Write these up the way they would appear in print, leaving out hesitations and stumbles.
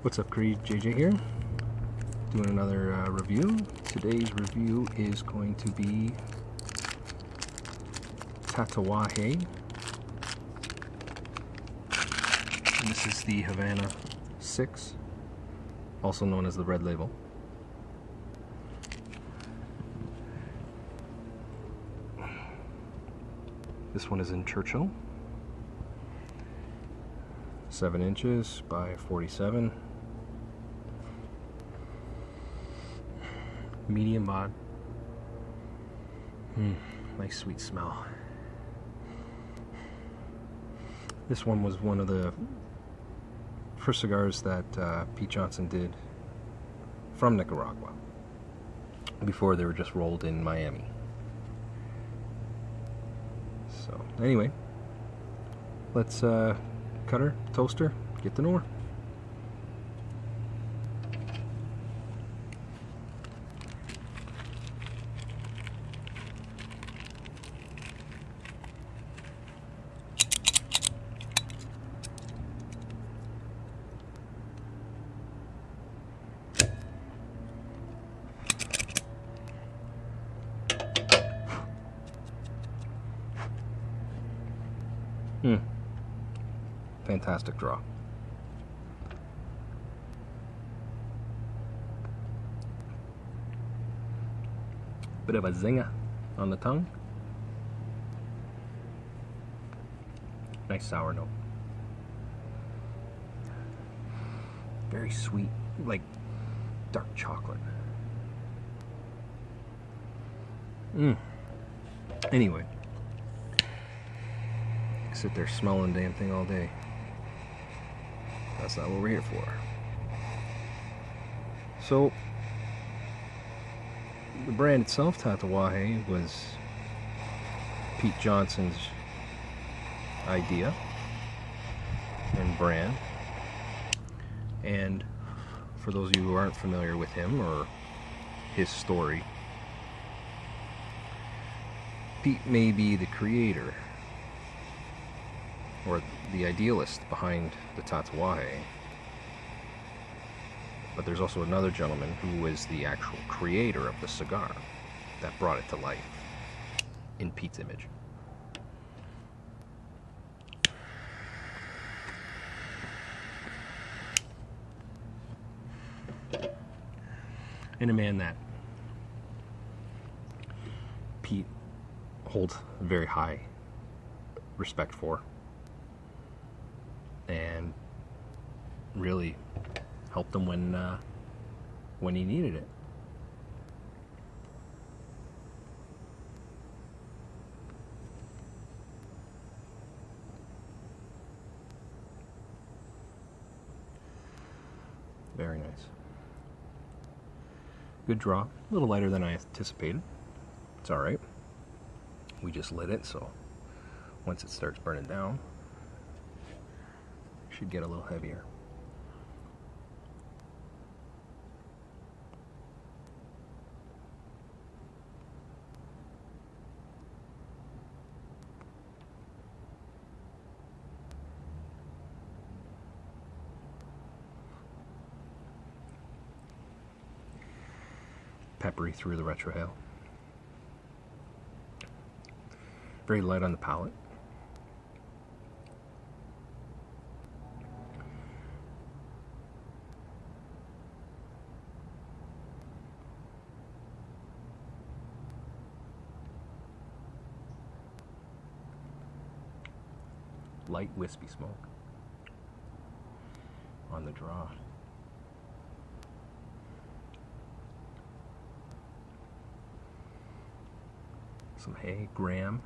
What's up, Creed? JJ here, doing another review. Today's review is going to be Tatuaje. And this is the Havana 6, also known as the Red Label. This one is in Churchill, 7 inches by 47. Medium bod. Nice sweet smell. This one was one of the first cigars that Pete Johnson did from Nicaragua before they were just rolled in Miami. So anyway, let's cut her, toast her, get to know her. Fantastic draw. Bit of a zinga on the tongue. Nice sour note. Very sweet, like dark chocolate. Anyway, sit there smelling damn thing all day. That's not what we're here for. So, the brand itself, Tatuaje, was Pete Johnson's idea and brand. And for those of you who aren't familiar with him or his story, Pete may be the creator or the idealist behind the Tatuaje, but there's also another gentleman who is the actual creator of the cigar that brought it to life in Pete's image. And a man that Pete holds very high respect for, and really helped him when he needed it. Very nice. Good draw. A little lighter than I anticipated. It's alright. We just lit it, so once it starts burning down, should get a little heavier. Peppery through the retro-hale. Very light on the palate. Light wispy smoke on the draw. Some hay, graham.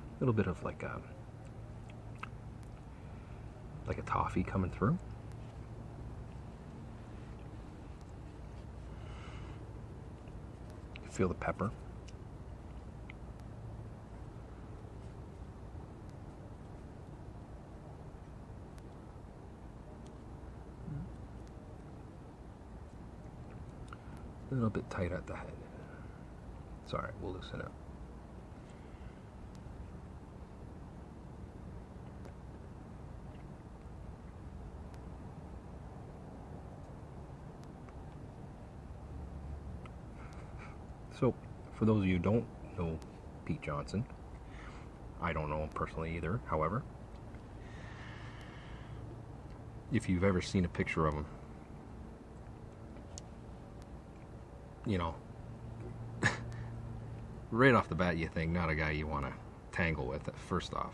A little bit of like a toffee coming through. Feel the pepper. A little bit tight at the head. It's alright, we'll loosen it. So, for those of you who don't know Pete Johnson, I don't know him personally either, however, if you've ever seen a picture of him, you know, right off the bat you think not a guy you want to tangle with, first off.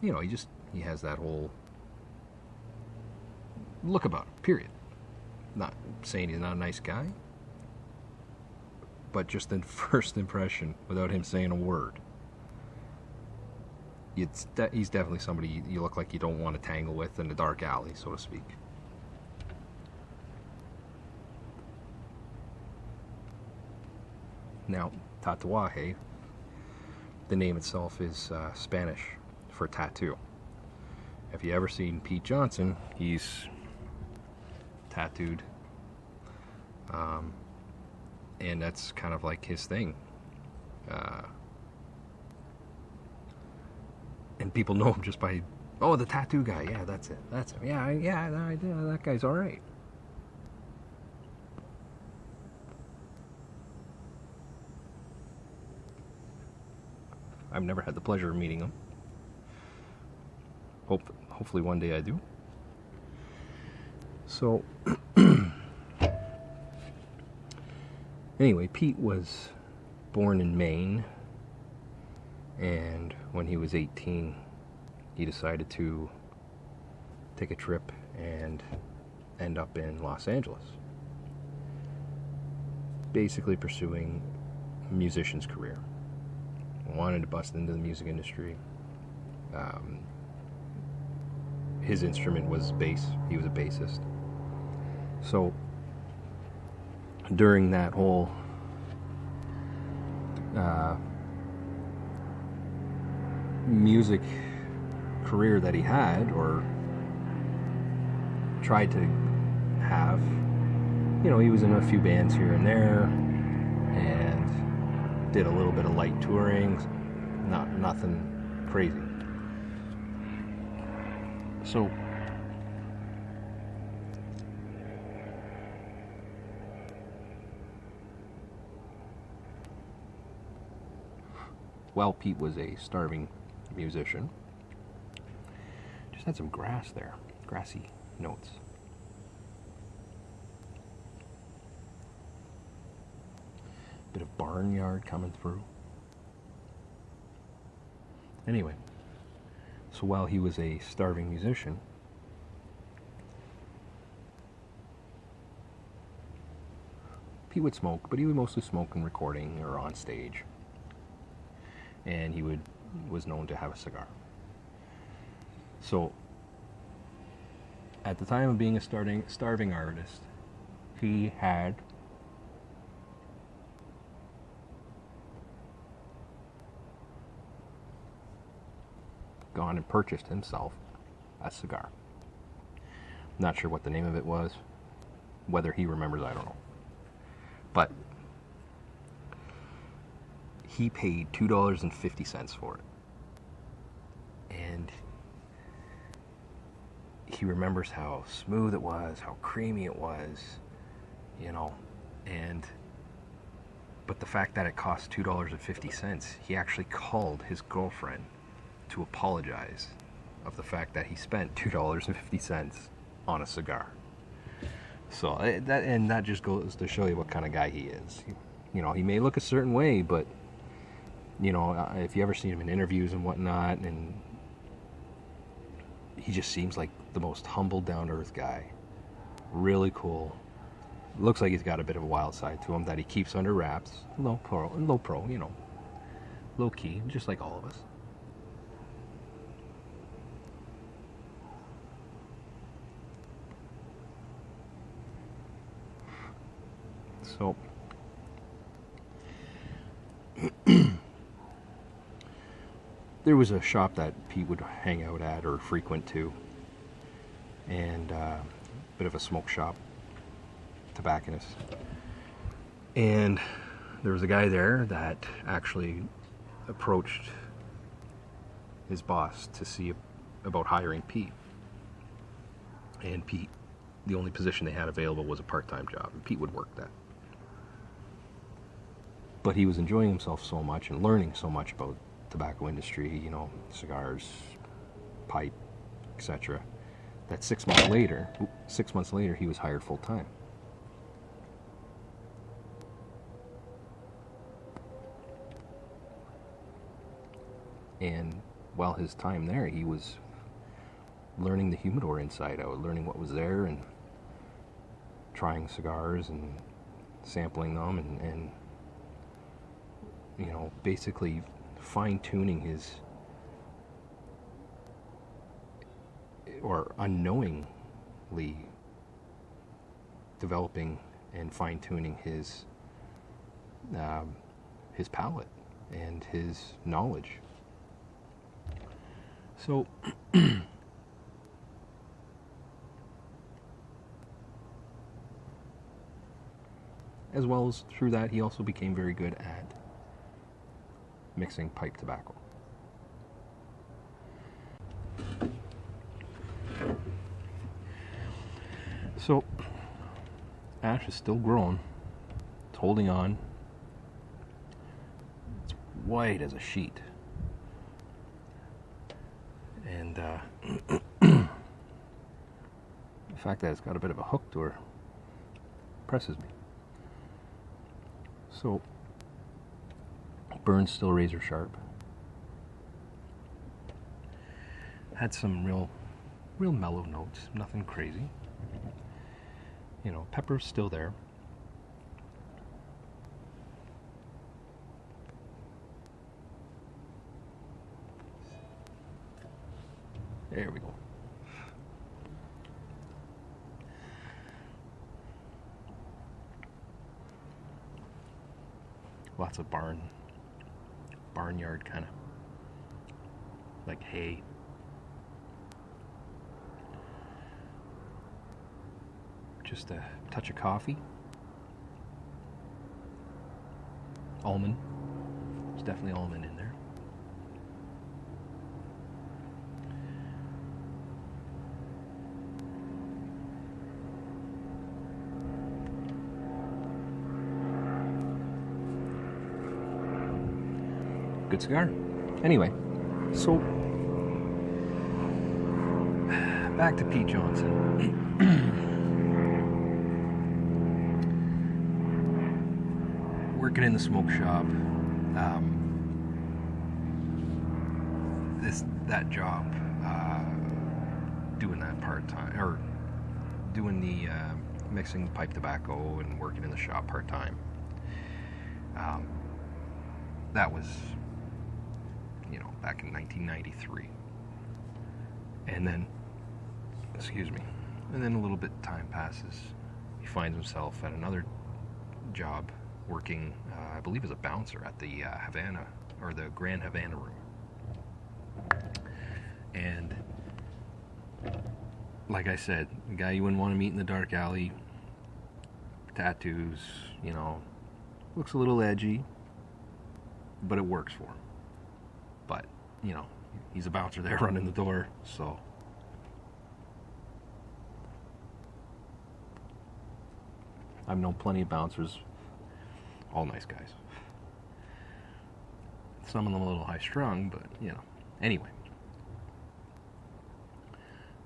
You know, he has that whole look about him, period. Not saying he's not a nice guy, but just in first impression, without him saying a word, he's definitely somebody you look like you don't want to tangle with in a dark alley, so to speak. Now, tatuaje, the name itself is Spanish for tattoo. If you ever seen Pete Johnson, he's tattooed, and that's kind of like his thing. And people know him just by, oh, the tattoo guy. Yeah, that's it. That's him. Yeah, that guy's all right. I've never had the pleasure of meeting him. Hopefully one day I do. So, anyway, Pete was born in Maine, and when he was 18, he decided to take a trip and end up in Los Angeles, basically pursuing a musician's career. Wanted to bust into the music industry. His instrument was bass. He was a bassist. So during that whole music career that he had, or tried to have, you know, he was in a few bands here and there, and did a little bit of light touring, nothing crazy. So while Pete was a starving musician, just had some grass there, grassy notes. Bit of barnyard coming through. Anyway, so while he was a starving musician, Pete would smoke, but he would mostly smoke in recording or on stage. And he was known to have a cigar. So, at the time of being a starving artist, he had gone and purchased himself a cigar. Not sure what the name of it was. Whether he remembers, I don't know. But he paid $2.50 for it. And he remembers how smooth it was, how creamy it was, you know, but the fact that it cost $2.50, he actually called his girlfriend to apologize of the fact that he spent $2.50 on a cigar. So that just goes to show you what kind of guy he is. You know, he may look a certain way, but you know, if you ever seen him in interviews and whatnot, and he just seems like the most humble, down-to-earth guy. Really cool. Looks like he's got a bit of a wild side to him that he keeps under wraps. Low pro, you know, low key, just like all of us. So there was a shop that Pete would hang out at or frequent to, and a bit of a smoke shop. tobacconist. And there was a guy there that actually approached his boss to see about hiring Pete. And Pete, the only position they had available was a part-time job, and Pete would work that. But he was enjoying himself so much and learning so much about tobacco industry, you know, cigars, pipe, etc., that 6 months later, he was hired full-time. And while his time there, he was learning the humidor inside out, learning what was there, and trying cigars and sampling them, and you know, basically fine-tuning his, or unknowingly developing and fine-tuning his palate and his knowledge. So as well as through that, he also became very good at mixing pipe tobacco. So ash is still growing. It's holding on. It's white as a sheet. And the fact that it's got a bit of a hook to her impresses me. So, burn's still razor sharp. Had some real mellow notes, nothing crazy. You know, pepper's still there. There we go. Lots of barnyard kind of, like hay. Just a touch of coffee. Almond. There's definitely almond in there. Good cigar. Anyway, so back to Pete Johnson. Working in the smoke shop. That job, doing that part-time, or doing the mixing pipe tobacco and working in the shop part-time. That was, you know, back in 1993. And then, and then a little bit of time passes. He finds himself at another job working, I believe as a bouncer at the Havana, or the Grand Havana room. And like I said, the guy you wouldn't want to meet in the dark alley, tattoos, you know, looks a little edgy, but it works for him. But, you know, he's a bouncer there running the door, so. I've known plenty of bouncers, all nice guys. Some of them a little high strung, but, you know. Anyway.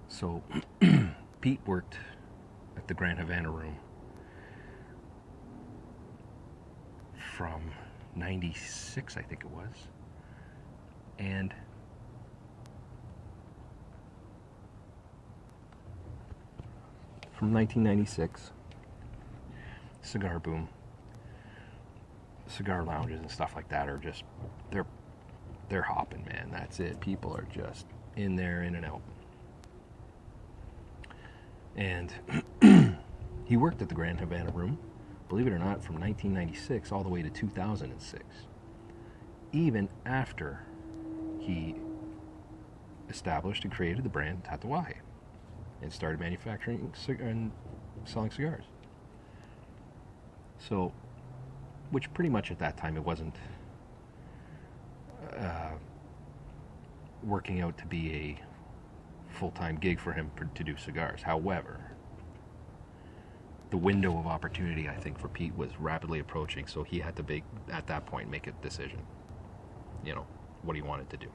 So, Pete worked at the Grand Havana room from 96, I think it was. And from 1996, cigar boom, cigar lounges and stuff like that are just, they're hopping, man. That's it. People are just in there, in and out. And he worked at the Grand Havana room, believe it or not, from 1996 all the way to 2006. Even after he established and created the brand Tatuaje and started manufacturing and selling cigars. So, which pretty much at that time it wasn't working out to be a full-time gig for him to do cigars. However, the window of opportunity, I think, for Pete was rapidly approaching, so he had to at that point make a decision, you know, what he wanted to do.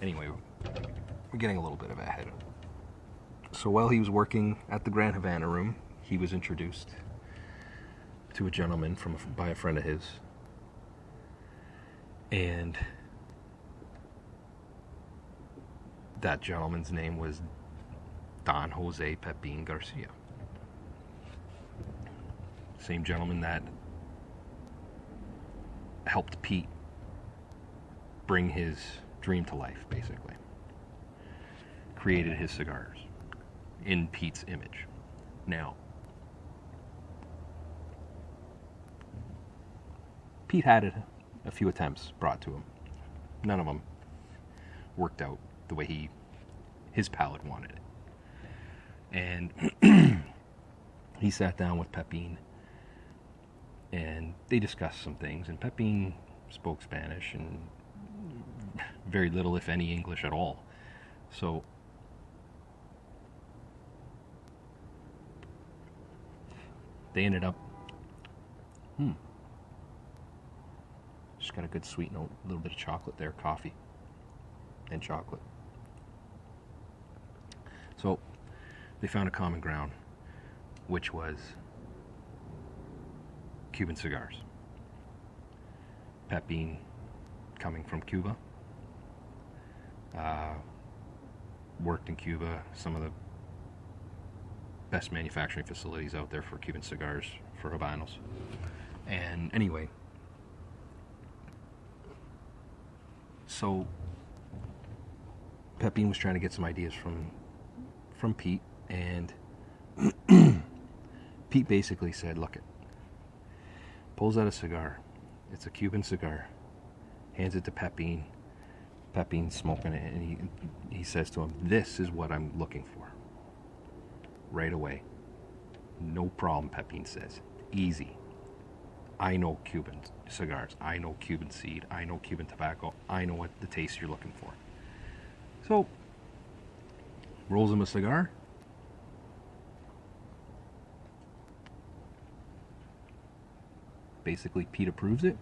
Anyway, we're getting a little bit ahead. So while he was working at the Grand Havana room, he was introduced to a gentleman by a friend of his, and that gentleman's name was Don Jose Pepin Garcia. Same gentleman that helped Pete bring his dream to life, basically. Created his cigars in Pete's image. Now, Pete had a few attempts brought to him. None of them worked out the way his palate wanted it. And he sat down with Pepin, and they discussed some things, and Pepin spoke Spanish and very little, if any, English at all. So they ended up, just got a good sweet note, a little bit of chocolate there, coffee and chocolate. So they found a common ground, which was Cuban cigars. Pepin coming from Cuba, worked in Cuba, some of the best manufacturing facilities out there for Cuban cigars, for Habanos. And anyway, so Pepin was trying to get some ideas from Pete, and Pete basically said, look it, pulls out a cigar, it's a Cuban cigar, hands it to Pepin. Pepin's smoking it, and he says to him, this is what I'm looking for. Right away. No problem, Pepin says. Easy. I know Cuban cigars. I know Cuban seed. I know Cuban tobacco. I know what the taste you're looking for. So, rolls him a cigar. Basically, Pete approves it.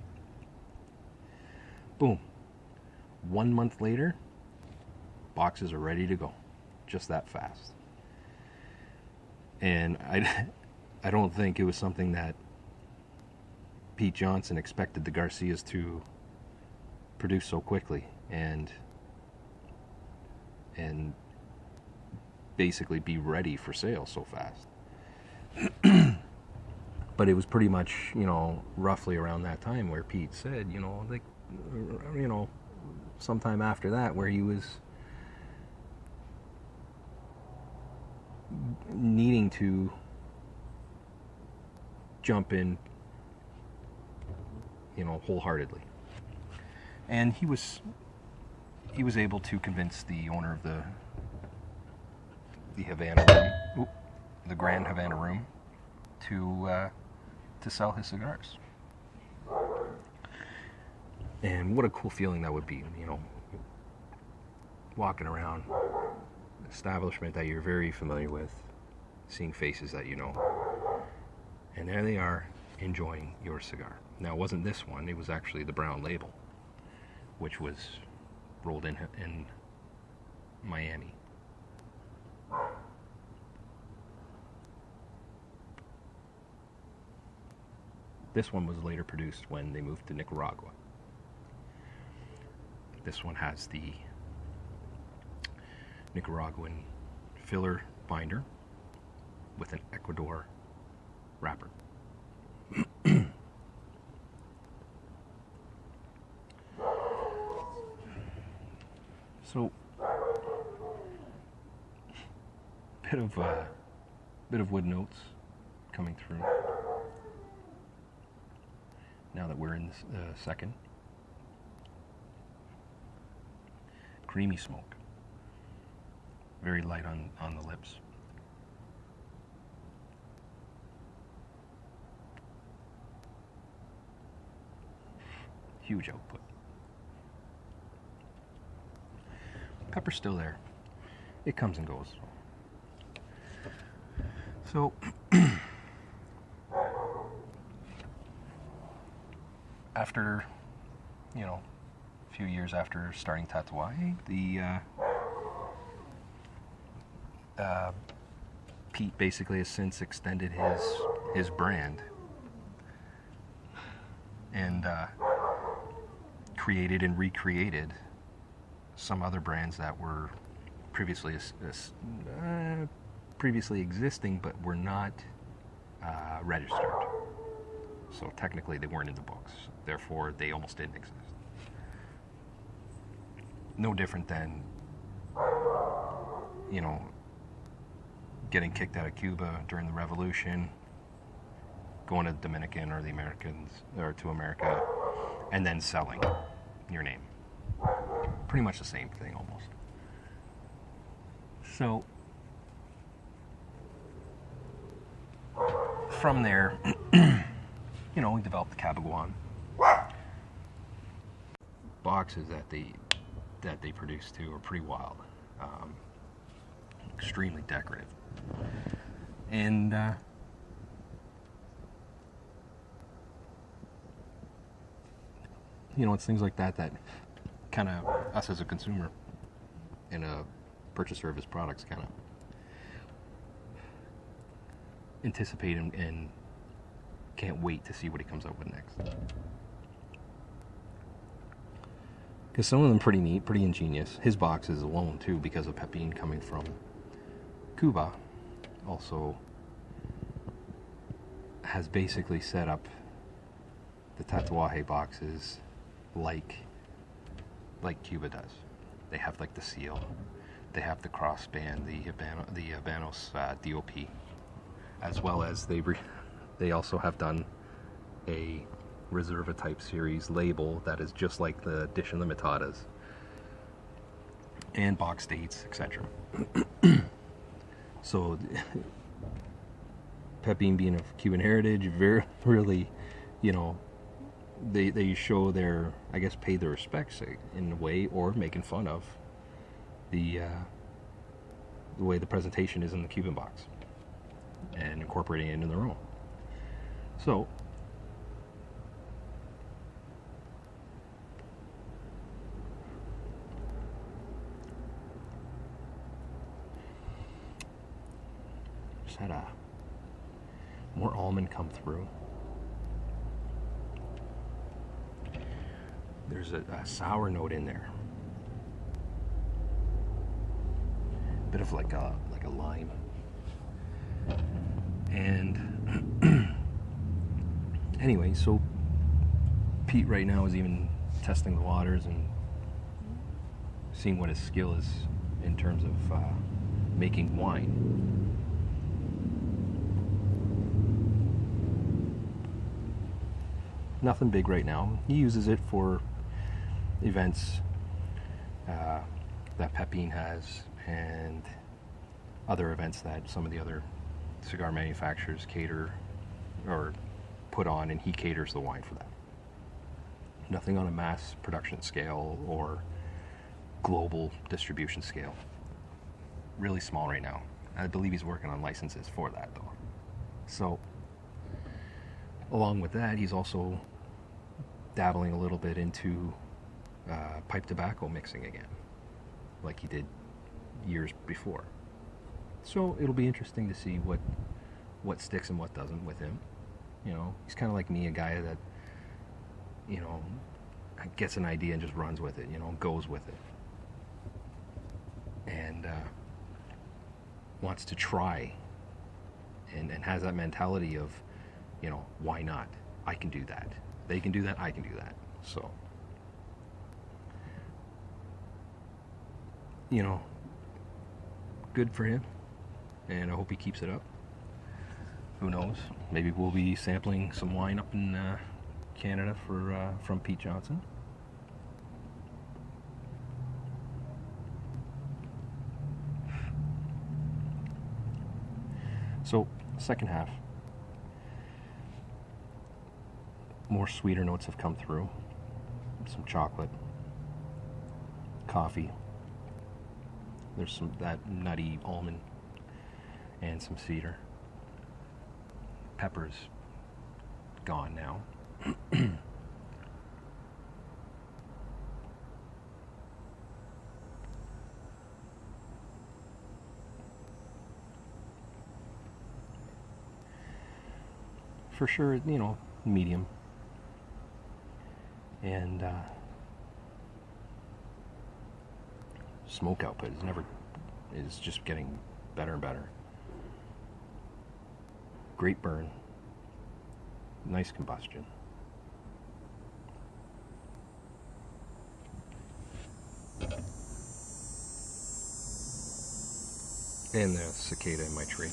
Boom. 1 month later, boxes are ready to go. Just that fast. And I don't think it was something that Pete Johnson expected the Garcias to produce so quickly and basically be ready for sale so fast. But it was pretty much, roughly around that time where Pete said, sometime after that, where he was needing to jump in, wholeheartedly. And he was able to convince the owner of the Havana room, the Grand Havana room, to sell his cigars. And what a cool feeling that would be, walking around an establishment that you're very familiar with, seeing faces that you know, and there they are enjoying your cigar. Now, it wasn't this one, it was actually the brown label, which was rolled in Miami. This one was later produced when they moved to Nicaragua. This one has the Nicaraguan filler binder with an Ecuador wrapper. So, bit of wood notes coming through. Now that we're in the second. Creamy smoke. Very light on the lips. huge output. Pepper's still there. It comes and goes. So, after, you know, a few years after starting Tatuaje, Pete basically has since extended his brand and created and recreated some other brands that were previously existing but were not registered. So technically they weren't in the books. Therefore, they almost didn't exist. No different than, you know, getting kicked out of Cuba during the Revolution, going to the Dominican or the Americans, or to America, and then selling your name. Pretty much the same thing, almost. So, from there, you know, we developed the Cabaguan boxes that they produce too are pretty wild, extremely decorative, and you know, it's things like that that kind of us as a consumer and a purchaser of his products kind of anticipate and can't wait to see what he comes up with next. Because some of them are pretty neat, pretty ingenious. His boxes alone too, because of Pepin coming from Cuba, also has basically set up the Tatuaje boxes like Cuba does. They have like the seal, they have the crossband, the Habanos DOP, as well as they also have done a Reserva type series label that is just like the Edition Limitadas and box dates, etc. So Pepin being of Cuban heritage, really, you know, they show their, I guess, pay their respects in a way, or making fun of the way the presentation is in the Cuban box and incorporating it into their own. So just had a more almond come through. There's a sour note in there, bit of like a lime, and anyway, so Pete right now is even testing the waters and seeing what his skill is in terms of making wine. Nothing big right now. He uses it for events that Pepin has, and other events that some of the other cigar manufacturers cater or put on, and he caters the wine for that. Nothing on a mass production scale or global distribution scale. Really small right now. I believe he's working on licenses for that though. So along with that, he's also dabbling a little bit into pipe tobacco mixing again, like he did years before. So it'll be interesting to see what sticks and what doesn't with him. You know, he's kind of like me, a guy that, you know, gets an idea and just runs with it, you know, goes with it. And wants to try and has that mentality of, you know, why not? I can do that. They can do that, I can do that. So, you know, good for him, and I hope he keeps it up. Who knows? Maybe we'll be sampling some wine up in Canada from Pete Johnson. So, second half, more sweeter notes have come through. some chocolate, coffee. There's some that nutty almond and some cedar. Pepper's gone now. For sure, you know, medium. And smoke output is just getting better and better. Great burn, nice combustion. And the cicada in my tree.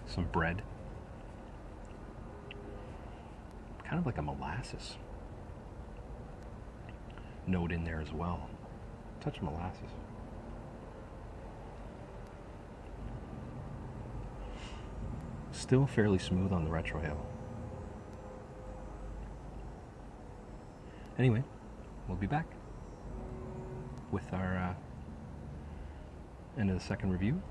Some bread, kind of like a molasses note in there as well. Touch of molasses. Still fairly smooth on the retro-hale. Anyway, we'll be back with our end of the second review.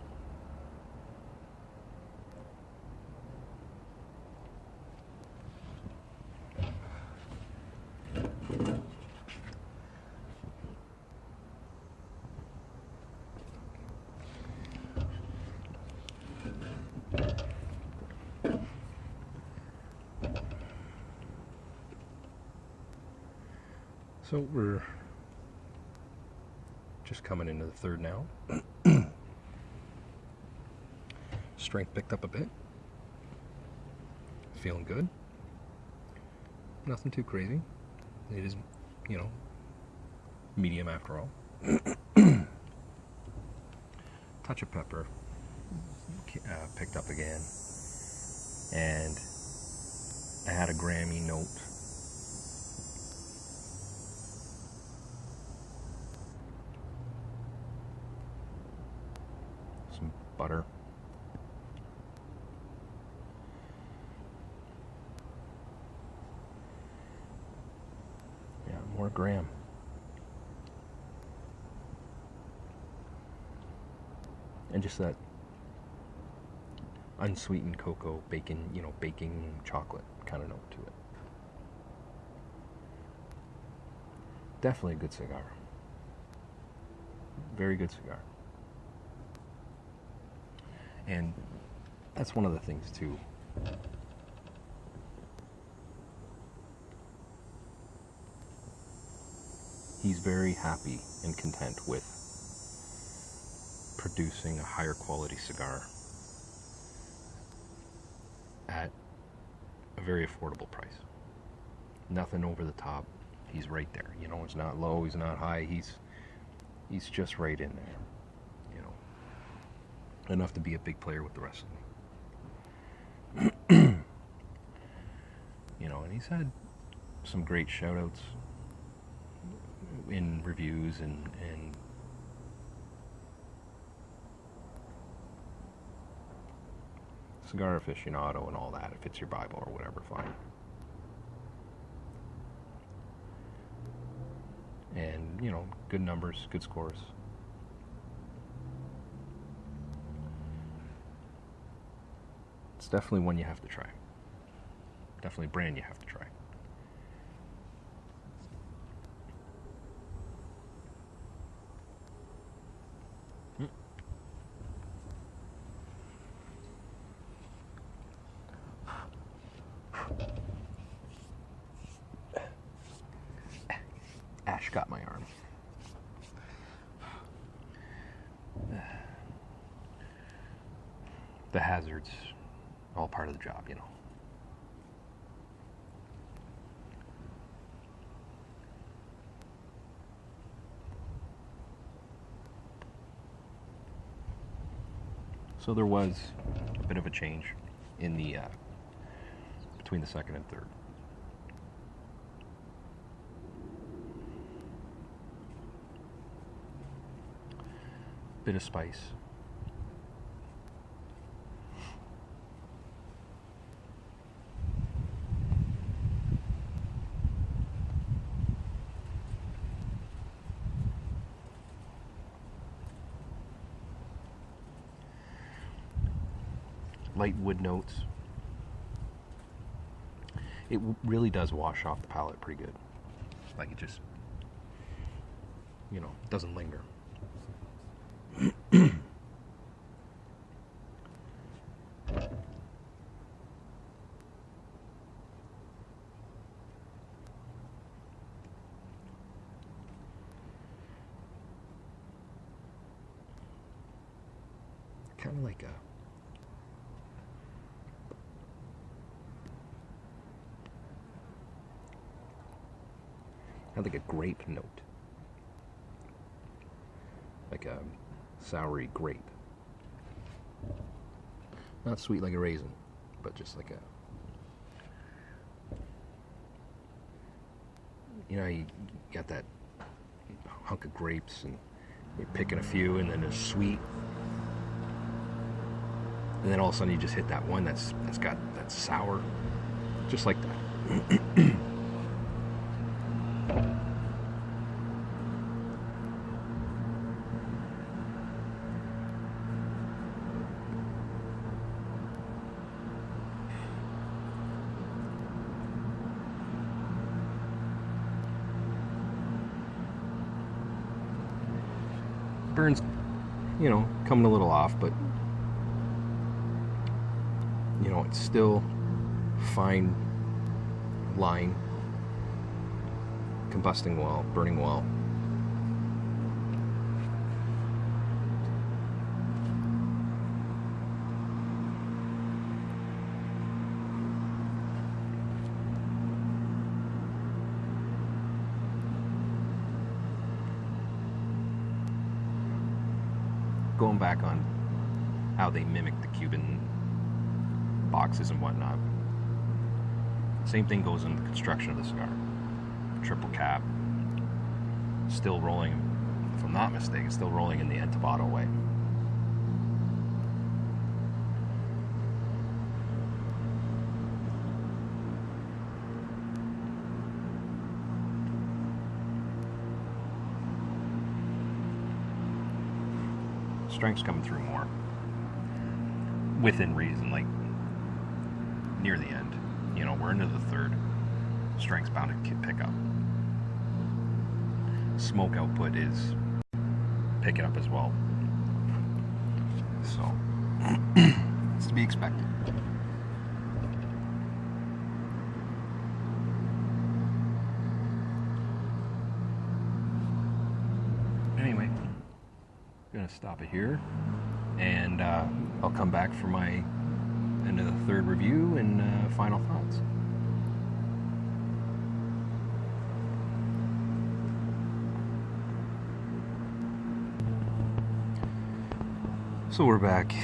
So we're just coming into the third now. Strength picked up a bit. Feeling good. Nothing too crazy. It is, you know, medium after all. Touch of pepper picked up again. And I had a Grammy note. Butter. Yeah, more gram. And just that unsweetened cocoa, bacon, you know, baking chocolate kind of note to it. Definitely a good cigar. Very good cigar. And that's one of the things too. He's very happy and content with producing a higher quality cigar at a very affordable price. Nothing over the top. He's right there. You know, it's not low, he's not high. He's just right in there. Enough to be a big player with the rest of them. You know, and he's had some great shout outs in reviews and Cigar Aficionado and all that. If it's your Bible or whatever, fine. And, you know, good numbers, good scores. It's definitely one you have to try. Definitely a brand you have to try. Ash got my arm. The hazards, all part of the job, you know. So there was a bit of a change in the between the second and third. Bit of spice. Light wood notes. It really does wash off the palate pretty good. Like it just, you know, doesn't linger. Kind of like a grape note, like a soury grape. Not sweet like a raisin, but just like a, you know, you got that hunk of grapes and you're picking a few and then they're sweet. And then all of a sudden you just hit that one that's got that sour, just like that. Burn's, you know, coming a little off, but you know, it's still fine line, combusting well, burning well. Going back on how they mimic the Cuban boxes and whatnot. Same thing goes in the construction of the cigar. Triple cap. Still rolling, if I'm not mistaken, still rolling in the Entabado way. Strength's coming through more. Within reason, like near the end. You know, we're into the third. Strength's bound to pick up. Smoke output is picking up as well. So, it's to be expected. Anyway, I'm gonna stop it here, and I'll come back for my end of the third review and final thoughts. So we're back.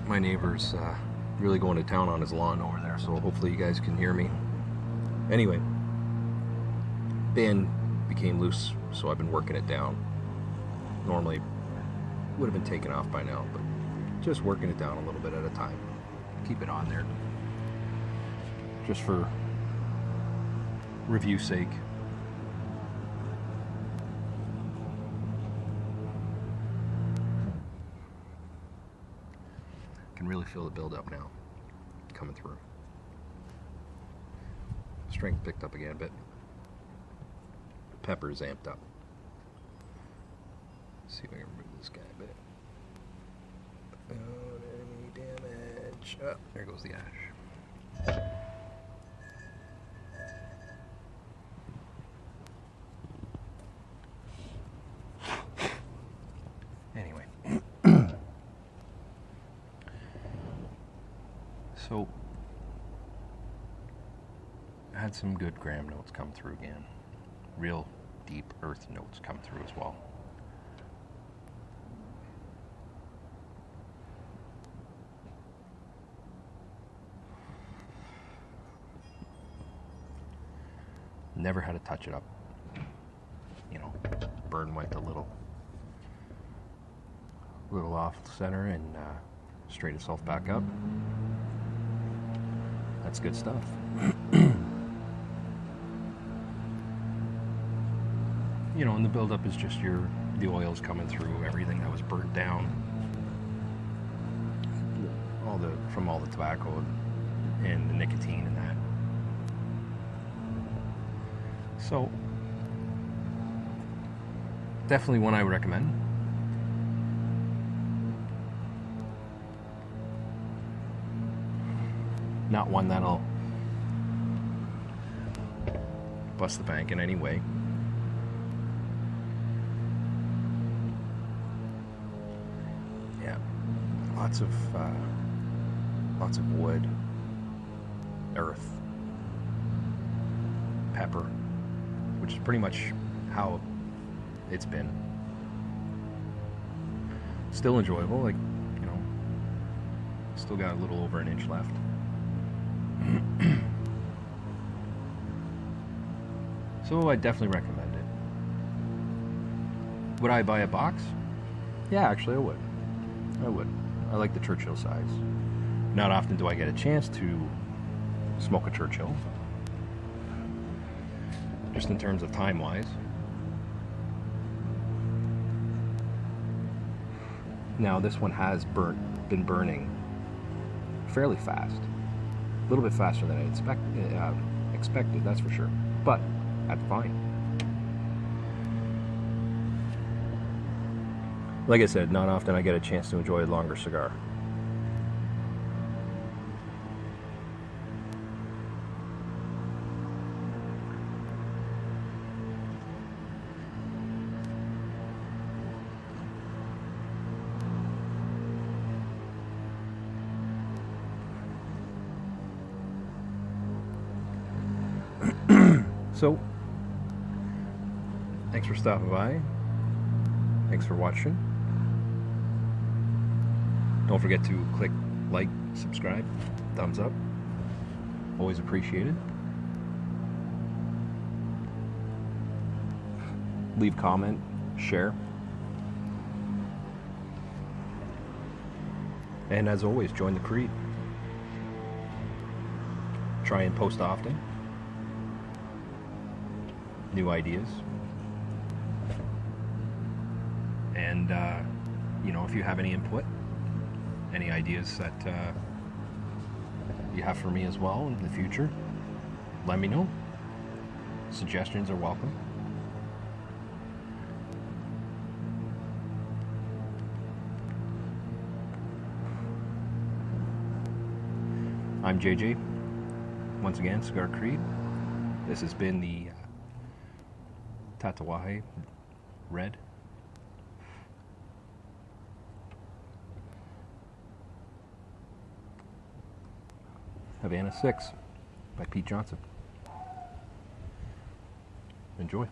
My neighbor's really going to town on his lawn over there, so hopefully you guys can hear me. Anyway, band became loose, so I've been working it down. Normally would have been taken off by now, but just working it down a little bit at a time. Keep it on there, just for review sake. Can really feel the build up now, coming through. Strength picked up again a bit. Pepper's amped up. Let's see if I can remove this guy a bit. Oh, enemy damage. Oh, there goes the ash. Anyway. So, I had some good gram notes come through again. Real deep earth notes come through as well. Never had to touch it up. You know, burn went a little off center and straight itself back up. That's good stuff. You know, and the buildup is just the oils coming through, everything that was burnt down, from all the tobacco and the nicotine and that. So, definitely one I would recommend. Not one that'll bust the bank in any way. Yeah, lots of wood, earth, pepper, which is pretty much how it's been. Still enjoyable, like, you know, still got a little over an inch left. So I definitely recommend it. Would I buy a box? Yeah, actually I would. I like the Churchill size. Not often do I get a chance to smoke a Churchill. Just in terms of time-wise. Now this one has been burning fairly fast. A little bit faster than I expected, that's for sure. But that's fine. Like I said, not often I get a chance to enjoy a longer cigar. So, thanks for stopping by. Thanks for watching. Don't forget to click like, subscribe, thumbs up. Always appreciated. Leave comment, share. And as always, join the creed. Try and post often. New ideas. And, you know, if you have any input, any ideas that you have for me as well in the future, let me know. Suggestions are welcome. I'm JJ. Once again, Cigar Creed. This has been the Tatuaje Red. Havana 6 by Pete Johnson. Enjoy.